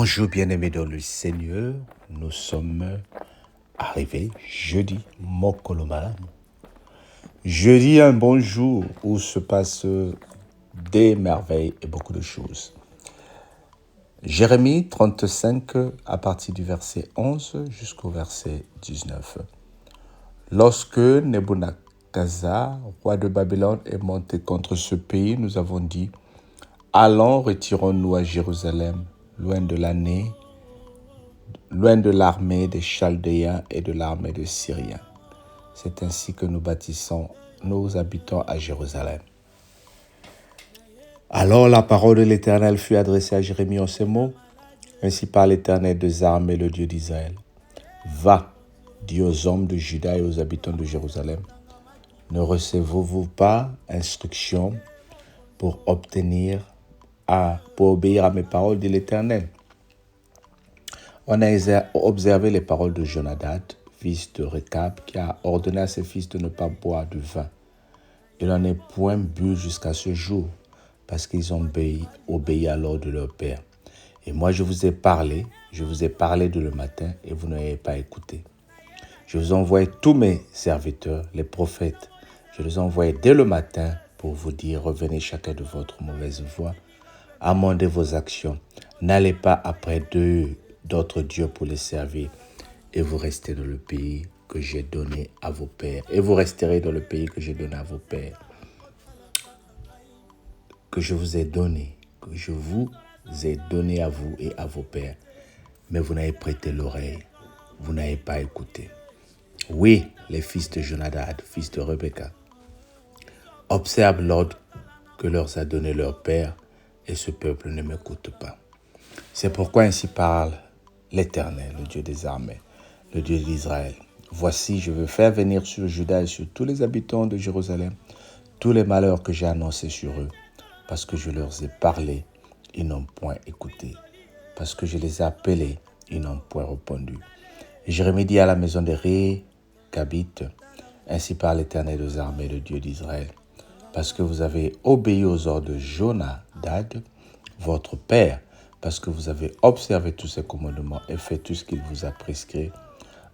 Bonjour bien-aimés dans le Seigneur, nous sommes arrivés jeudi, Mokolomalam. Jeudi, un bon jour où se passent des merveilles et beaucoup de choses. Jérémie 35 à partir du verset 11 jusqu'au verset 19. Lorsque Nebuchadnezzar, roi de Babylone, est monté contre ce pays, nous avons dit « Allons, retirons-nous à Jérusalem, loin de l'armée des Chaldéens et de l'armée des Syriens. » C'est ainsi que nous habitons à Jérusalem. Alors la parole de l'Éternel fut adressée à Jérémie en ces mots. Ainsi parle l'Éternel des armées, le Dieu d'Israël. Va, dis aux hommes de Juda et aux habitants de Jérusalem. Ne recevez-vous pas instruction pour obéir à mes paroles, dit l'Éternel? On a observé les paroles de Jonadab, fils de Rekab, qui a ordonné à ses fils de ne pas boire du vin. Il n'en est point bu jusqu'à ce jour, parce qu'ils ont obéi à l'ordre de leur père. Et moi je vous ai parlé de le matin, et vous n'avez pas écouté. Je vous envoie tous mes serviteurs, les prophètes. Je les envoie dès le matin pour vous dire, revenez chacun de votre mauvaise voie, amendez vos actions, n'allez pas après d'autres dieux pour les servir, et vous restez dans le pays que j'ai donné à vos pères. Et vous resterez dans le pays que j'ai donné à vos pères, que je vous ai donné à vous et à vos pères. Mais vous n'avez prêté l'oreille, vous n'avez pas écouté. Oui, les fils de Jonadab, fils de Rebecca, observent l'ordre que leur a donné leur père, et ce peuple ne m'écoute pas. C'est pourquoi ainsi parle l'Éternel, le Dieu des armées, le Dieu d'Israël. Voici, je veux faire venir sur Juda et sur tous les habitants de Jérusalem tous les malheurs que j'ai annoncés sur eux, parce que je leur ai parlé, ils n'ont point écouté. Parce que je les ai appelés, ils n'ont point répondu. Et Jérémie dit à la maison des Récabites, ainsi parle l'Éternel des armées, le Dieu d'Israël, parce que vous avez obéi aux ordres de Jonadab, votre père, parce que vous avez observé tous ses commandements et fait tout ce qu'il vous a prescrit.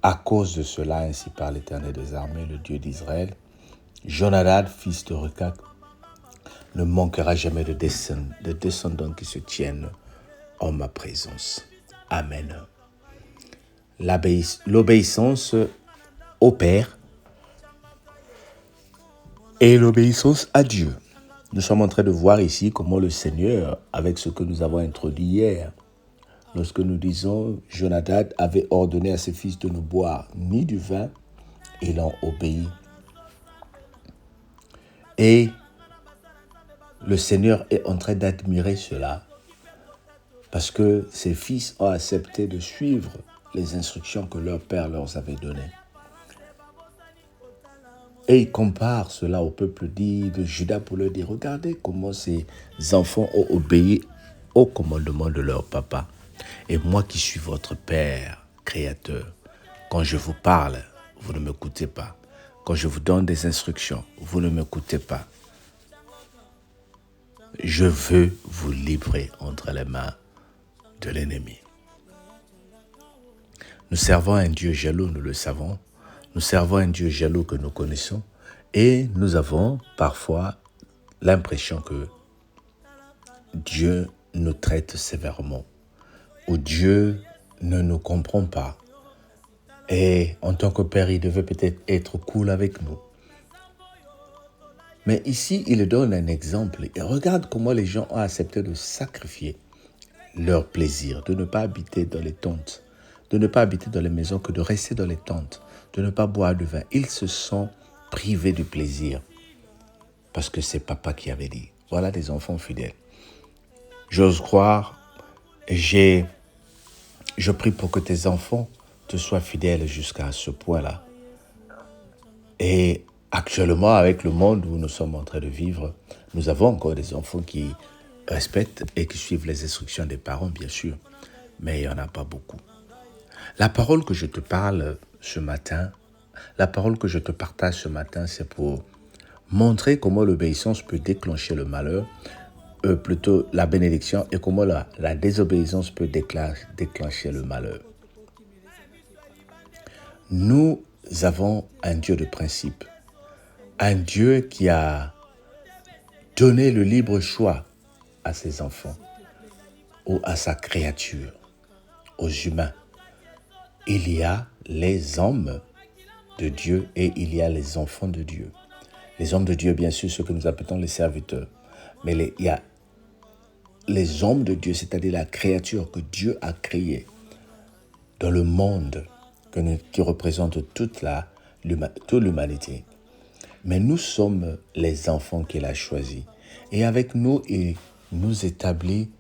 À cause de cela, ainsi parle l'Éternel des armées, le Dieu d'Israël, Jonadab, fils de Rekab, ne manquera jamais de descendants qui se tiennent en ma présence. Amen. L'obéissance au Père et l'obéissance à Dieu. Nous sommes en train de voir ici comment le Seigneur, avec ce que nous avons introduit hier, lorsque nous disons Jonadab avait ordonné à ses fils de ne boire ni du vin, ils ont obéi. Et le Seigneur est en train d'admirer cela parce que ses fils ont accepté de suivre les instructions que leur père leur avait données. Et il compare cela au peuple dit de Juda pour leur dire, regardez comment ces enfants ont obéi au commandement de leur papa. Et moi qui suis votre Père, Créateur, quand je vous parle, vous ne m'écoutez pas. Quand je vous donne des instructions, vous ne m'écoutez pas. Je veux vous livrer entre les mains de l'ennemi. Nous servons un Dieu jaloux, nous le savons. Nous servons un Dieu jaloux que nous connaissons. Et nous avons parfois l'impression que Dieu nous traite sévèrement, ou Dieu ne nous comprend pas. Et en tant que Père, il devait peut-être être cool avec nous. Mais ici, il donne un exemple. Et regarde comment les gens ont accepté de sacrifier leur plaisir, de ne pas habiter dans les tentes, de ne pas habiter dans les maisons, que de rester dans les tentes, de ne pas boire du vin. Ils se sont privés du plaisir parce que c'est papa qui avait dit. Voilà des enfants fidèles. J'ose croire, je prie pour que tes enfants te soient fidèles jusqu'à ce point-là. Et actuellement, avec le monde où nous sommes en train de vivre, nous avons encore des enfants qui respectent et qui suivent les instructions des parents, bien sûr, mais il n'y en a pas beaucoup. La parole que je te parle ce matin, la parole que je te partage ce matin, c'est pour montrer comment l'obéissance peut déclencher le malheur. plutôt la bénédiction et comment la désobéissance peut déclencher le malheur. Nous avons un Dieu de principe, un Dieu qui a donné le libre choix à ses enfants ou à sa créature, aux humains. Il y a les hommes de Dieu et il y a les enfants de Dieu. Les hommes de Dieu, bien sûr, ceux que nous appelons les serviteurs. Mais il y a les hommes de Dieu, c'est-à-dire la créature que Dieu a créée dans le monde qui représente toute l'humanité. Mais nous sommes les enfants qu'il a choisis. Et avec nous, il nous établit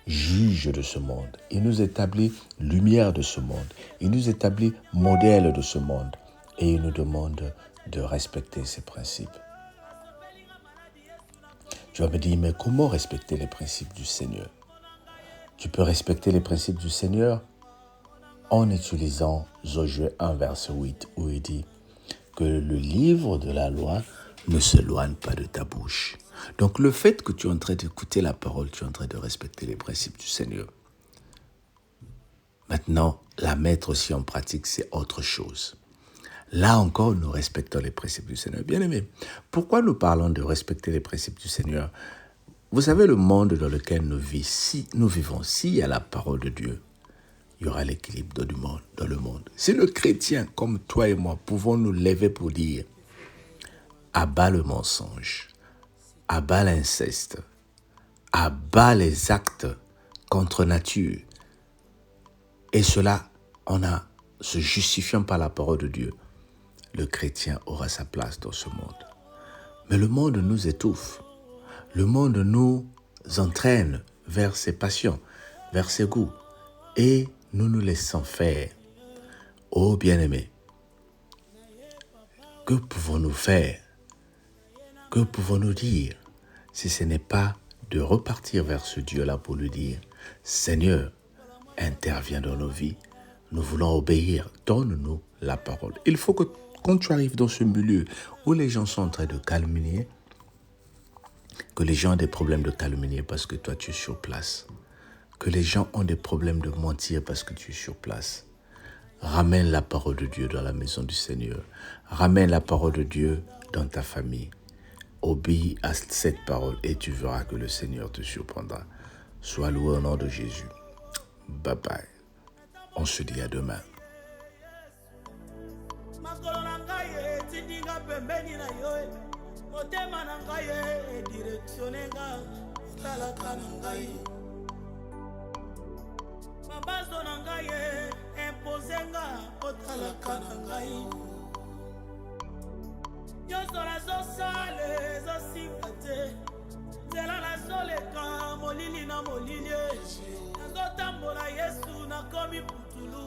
juge de ce monde. Il nous établit lumière de ce monde. Il nous établit modèle de ce monde. Et il nous demande de respecter ses principes. Tu vas me dire, mais comment respecter les principes du Seigneur? Tu peux respecter les principes du Seigneur en utilisant Josué 1, verset 8, où il dit que le livre de la loi ne s'éloigne pas de ta bouche. Donc le fait que tu es en train d'écouter la parole, tu es en train de respecter les principes du Seigneur. Maintenant, la mettre aussi en pratique, c'est autre chose. Là encore, nous respectons les principes du Seigneur. Bien-aimés, pourquoi nous parlons de respecter les principes du Seigneur? Vous savez, le monde dans lequel nous vivons, s'il y a la parole de Dieu, il y aura l'équilibre dans le monde. Si le chrétien, comme toi et moi, pouvons nous lever pour dire à bas le mensonge, à bas l'inceste, à bas les actes contre nature, et cela, se justifiant par la parole de Dieu, le chrétien aura sa place dans ce monde. Mais le monde nous étouffe. Le monde nous entraîne vers ses passions, vers ses goûts. Et nous nous laissons faire. Oh bien-aimés, que pouvons-nous faire? Que pouvons-nous dire si ce n'est pas de repartir vers ce Dieu-là pour lui dire « Seigneur, interviens dans nos vies. Nous voulons obéir. Donne-nous la parole. » Il faut que quand tu arrives dans ce milieu où les gens sont en train de calomnier, que les gens ont des problèmes de calomnier parce que toi tu es sur place, que les gens ont des problèmes de mentir parce que tu es sur place, ramène la parole de Dieu dans la maison du Seigneur. Ramène la parole de Dieu dans ta famille. Obéis à cette parole et tu verras que le Seigneur te surprendra. Sois loué au nom de Jésus. Bye bye. On se dit à demain. Yozola zosale zosipate zela nazoleka molili na molili nazotambola Yesu nakomi putulu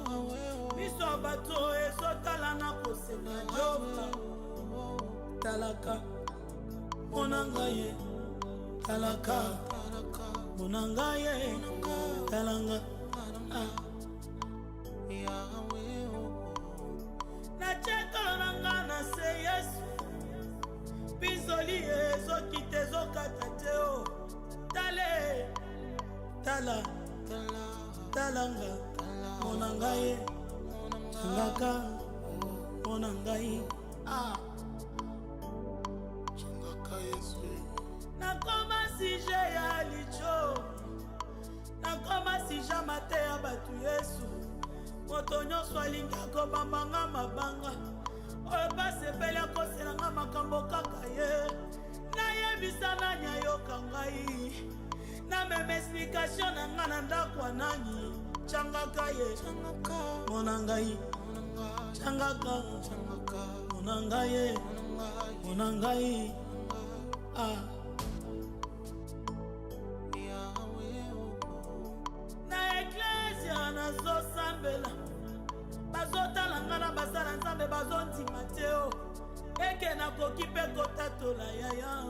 miso bato ezotala na kosenga joba talaka monangaye talaka monangaye talanga na chekala nanga na se Yesu Bizoli ezoki tezokata teo tale tala talanga monangaye changaka monangaye changaka Yesu nakoma sije ya licho nakoma sija mate ya batu Yesu moto nyonso alinga kobambanga mabanga oyo basepeli akoselanga makambo kaka ye nayebisa nani ayoka ngai namema explikation na nga na ndako ya nani changaka ye mona ngai changaka mona ngai mona ngai na eklesia nazosambela bazotala nga na basala nzambe bazondima te o eke nakoki mpe kotatola yaya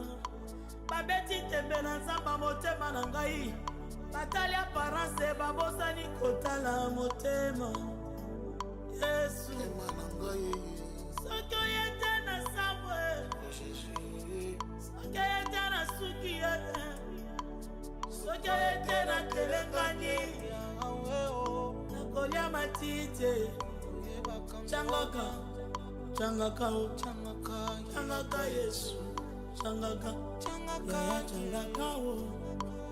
babeti tembe na nzamba motema na ngai batali aparance babosani kotala motema Yesu soki oyete na sambwe soki oyete na suki soki ete natelengani nakolia matite changaka changaka changaka Yesu changaka changaka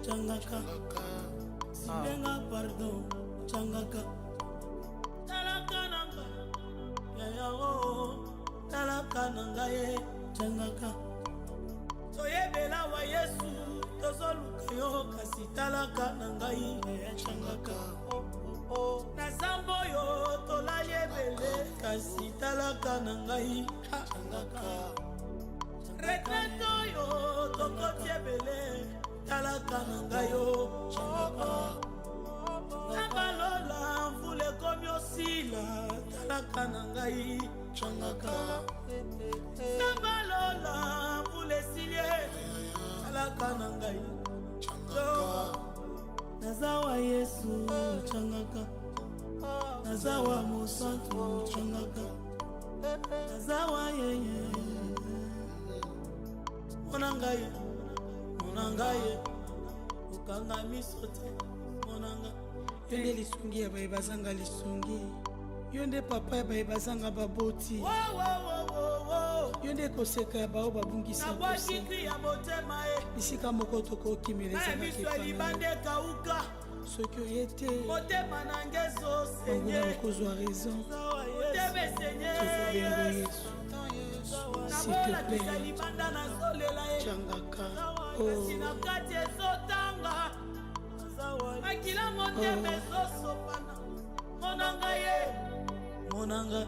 changaka silenga pardon changaka talaka nanga yaya talaka nanga ye changaka toyebela wa Yesu tozoluka yo kasi talaka nanga ye changaka nasambo yo tolali ebele kasi talaka nanga ye changaka retreto yo tokoti ebele talaka nanga yo changaka nabalola mvula ekomi osila talaka nanga ye changaka nabalola mvula esilie talaka nanga ye naza wa Yesu changaka naza wa mosantu changaka naza wa yeye monangaye okanga miso te monanga yo nde lisungi ya baye bazanga lisungi yo nde papa ya baye bazanga baboti yo nde koseka ya bao babungisa nabwakikri ya motema bisika moko tokokimeleza miso elibanda ekauka soki oye te motema nange ezosenye okozwa raison motema esenye Yesu nabolakisa libanda nazolela ye changaka kasi na kati ezotanga makila motema ezosopana monanga ye monanga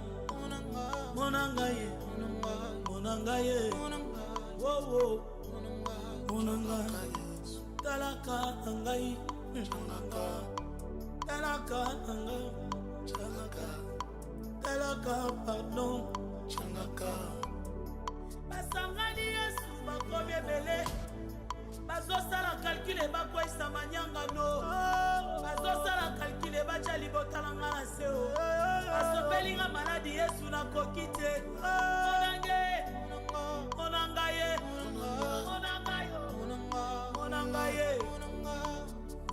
ye monanga ye wowo monanga talaka nangai talaka nangai talaka pardon basangani Yesu bakomi ebele bazosala kalkule bakwesa manyangano bazosala kalkule batya libotalanga na se basopelinga maladi Yesu nakoki te monanga ye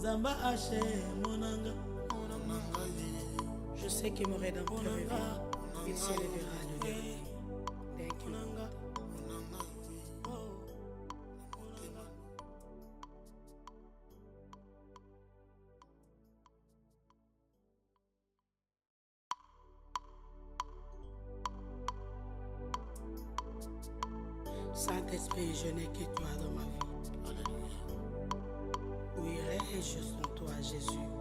Zamba Haché monanga je sais que mon rédempteur revient il s'élèvera le dernier thank you Saint-Esprit, je n'ai que toi dans ma vie. Où irai-je sans toi, Jésus?